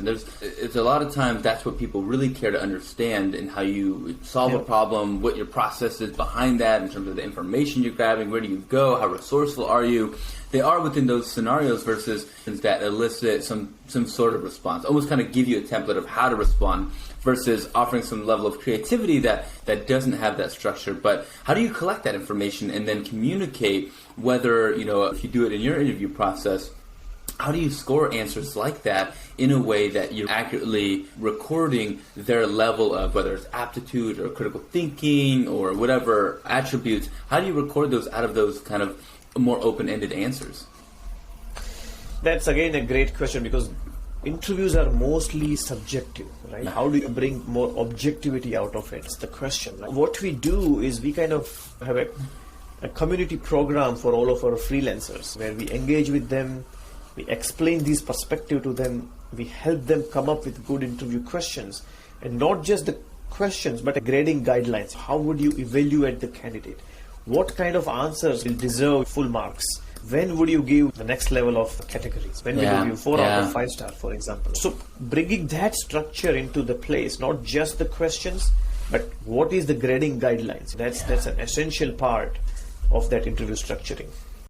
It's a lot of times that's what people really care to understand, and how you solve a problem, what your process is behind that in terms of the information you're grabbing, where do you go, how resourceful are you. They are within those scenarios versus that elicit some sort of response, almost kind of give you a template of how to respond, versus offering some level of creativity that doesn't have that structure. But how do you collect that information and then communicate whether, if you do it in your interview process, how do you score answers like that in a way that you're accurately recording their level of, whether it's aptitude or critical thinking or whatever attributes? How do you record those out of those kind of more open-ended answers? That's again a great question, because interviews are mostly subjective, right? How do you bring more objectivity out of it? It's the question. What we do is we kind of have a community program for all of our freelancers, where we engage with them, we explain these perspectives to them, we help them come up with good interview questions, and not just the questions, but grading guidelines. How would you evaluate the candidate? What kind of answers will deserve full marks? When would you give the next level of categories? When will you give 4 out of 5 star, for example? So bringing that structure into the place, not just the questions, but what is the grading guidelines? That's an essential part of that interview structuring.